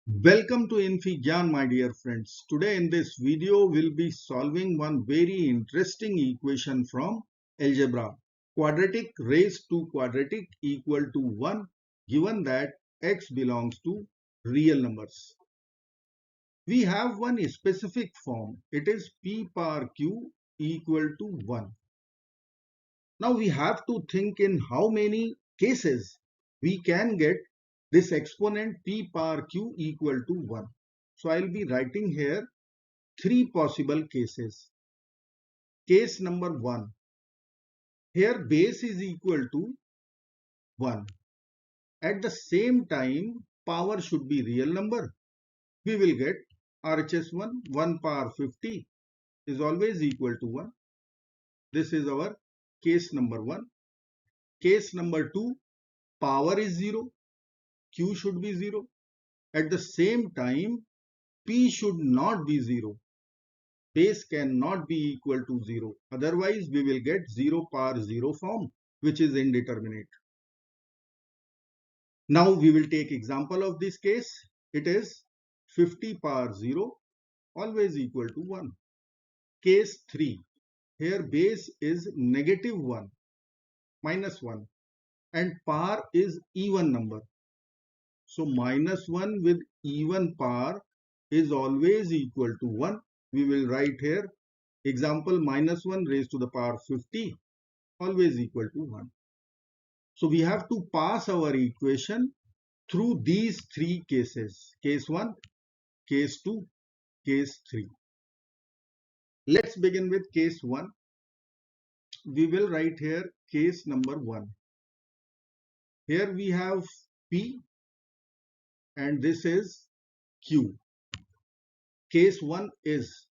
Welcome to infyGyan, my dear friends. Today in this video, we'll be solving one very interesting equation from algebra. Quadratic raised to quadratic equal to 1 given that x belongs to real numbers. We have one specific form. It is p power q equal to 1. Now we have to think in how many cases we can get this exponent p power q equal to 1. So I'll be writing here three possible cases. Case number 1. Here base is equal to 1. At the same time, power should be real number. We will get RHS 1 power 50 is always equal to 1. This is our case number 1. Case number 2, power is 0. Q should be 0. At the same time, P should not be 0. Base cannot be equal to 0. Otherwise, we will get 0 power 0 form, which is indeterminate. Now, we will take example of this case. It is 50 power 0, always equal to 1. Case 3. Here base is negative 1, minus 1, and power is even number. So, minus 1 with even power is always equal to 1. We will write here example minus 1 raised to the power 50 always equal to 1. So we have to pass our equation through these three cases. Case 1, case 2, case 3. Let's begin with case 1. We will write here case number 1. Here we have P and this is Q. Case 1 is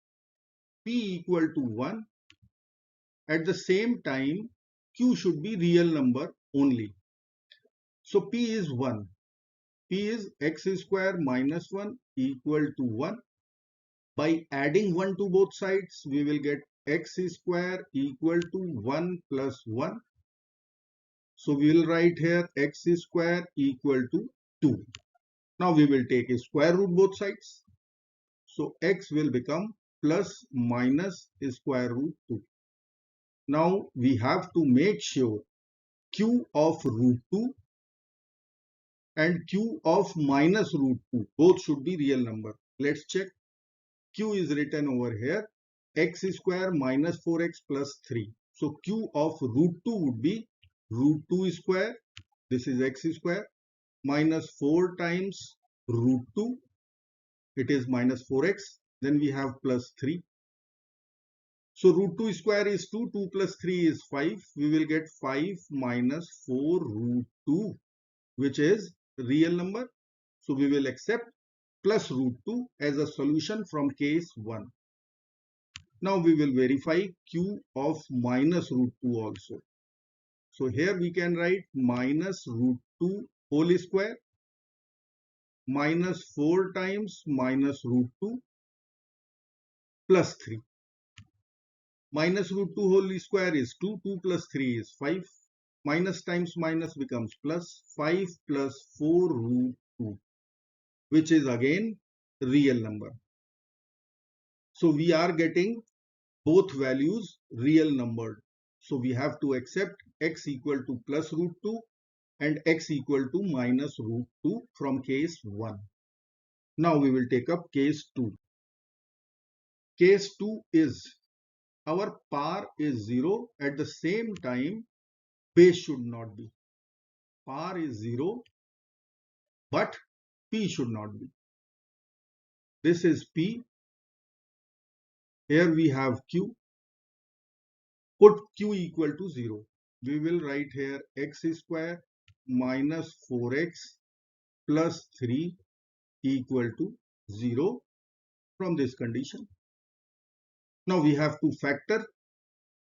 P equal to 1. At the same time, Q should be real number only. So P is 1. P is x square minus 1 equal to 1. By adding 1 to both sides, we will get x square equal to 1 plus 1. So we will write here x square equal to 2. Now we will take a square root both sides. So x will become plus minus square root 2. Now we have to make sure q of root 2 and q of minus root 2 both should be real number. Let's check. Q is written over here x square minus 4x plus 3. So q of root 2 would be root 2 square. This is x square minus 4 times root 2. It is minus 4x. Then we have plus 3. So root 2 square is 2. 2 plus 3 is 5. We will get 5 minus 4 root 2, which is real number. So we will accept plus root 2 as a solution from case 1. Now we will verify q of minus root 2 also. So here we can write minus root 2 whole square minus 4 times minus root 2 plus 3. Minus root 2 whole square is 2. 2 plus 3 is 5. Minus times minus becomes plus 5 plus 4 root 2, which is again real number. So we are getting both values real numbered. So we have to accept x equal to plus root 2 and x equal to minus root 2 from case 1. Now we will take up case 2. Case 2 is our power is 0. At the same time, base should not be. Power is 0, but P should not be. This is P. Here we have Q. Put Q equal to 0. We will write here x square minus 4x plus 3 equal to 0 from this condition. Now we have to factor.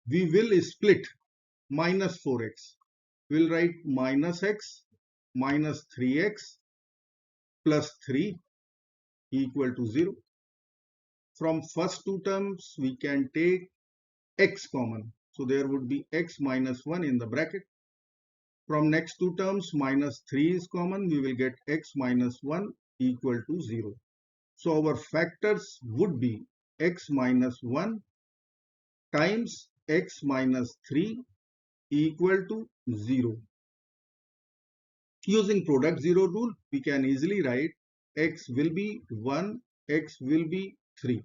We will split minus 4x. We will write minus x minus 3x plus 3 equal to 0. From first two terms, we can take x common. So there would be x minus 1 in the bracket. From next two terms, minus 3 is common. We will get x minus 1 equal to 0. So our factors would be x minus 1 times x minus 3 equal to 0. Using product 0 rule, we can easily write x will be 1, x will be 3.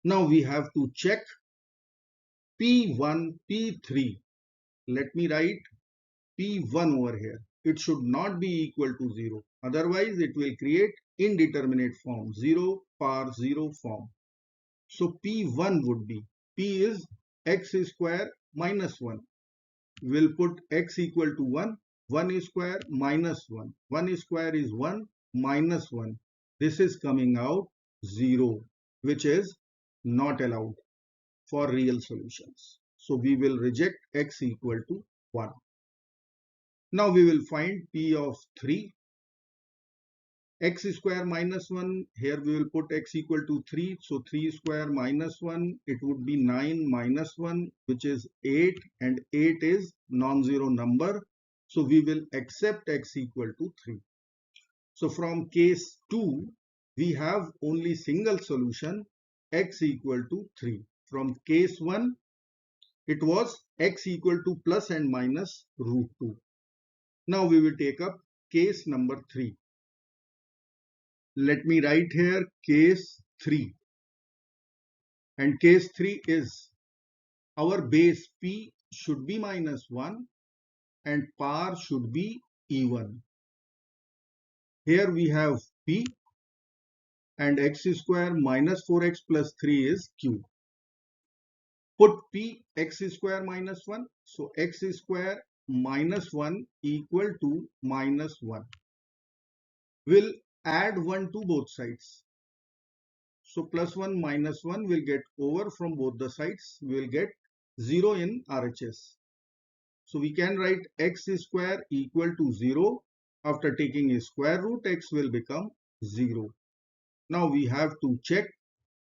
Now we have to check P1, P3. Let me write P1 over here. It should not be equal to 0. Otherwise, it will create indeterminate form, 0 par 0 form. So P1 would be, P is x square minus 1. We'll put x equal to 1. 1 square minus 1. 1 square is 1 minus 1. This is coming out 0, which is not allowed for real solutions. So we will reject x equal to 1. Now we will find P of 3. X square minus 1, here we will put x equal to 3. So 3 square minus 1, it would be 9 minus 1, which is 8, and 8 is non-zero number. So we will accept x equal to 3. So from case 2, we have only single solution, x equal to 3. From case 1, it was x equal to plus and minus root 2. Now we will take up case number 3. Let me write here case 3. And case 3 is our base P should be minus 1 and par should be even. Here we have P and x square minus 4x plus 3 is Q. Put P x square minus 1. So x square minus 1 equal to minus 1. We'll add 1 to both sides. So plus 1 minus 1 will get over from both the sides. We will get 0 in RHS. So we can write x square equal to 0. After taking a square root, x will become 0. Now we have to check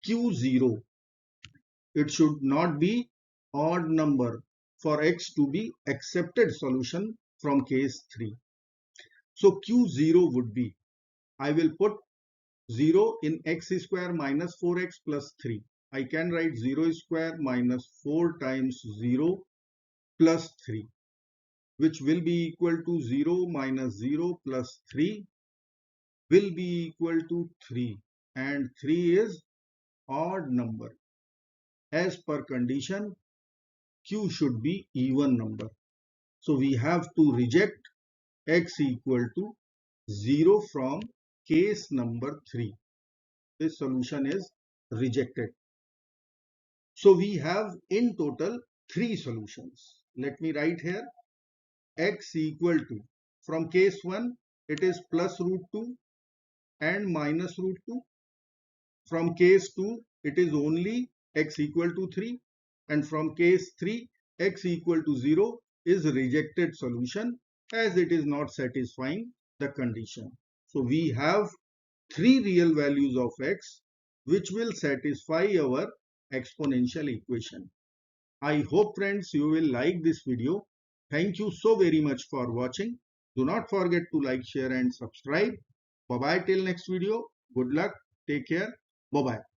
Q0. It should not be odd number for x to be accepted solution from case 3. So Q0 would be, I will put 0 in x square minus 4x plus 3. I can write 0 square minus 4 times 0 plus 3, which will be equal to 0 minus 0 plus 3 will be equal to 3, and 3 is odd number. As per condition, Q should be even number. So we have to reject x equal to 0 from case number 3. This solution is rejected. So we have in total 3 solutions. Let me write here x equal to, from case 1 it is plus root 2 and minus root 2. From case 2 it is only x equal to 3, and from case 3 x equal to 0 is a rejected solution as it is not satisfying the condition. So we have 3 real values of x which will satisfy our exponential equation. I hope friends you will like this video. Thank you so very much for watching. Do not forget to like, share and subscribe. Bye bye till next video. Good luck. Take care. Bye bye.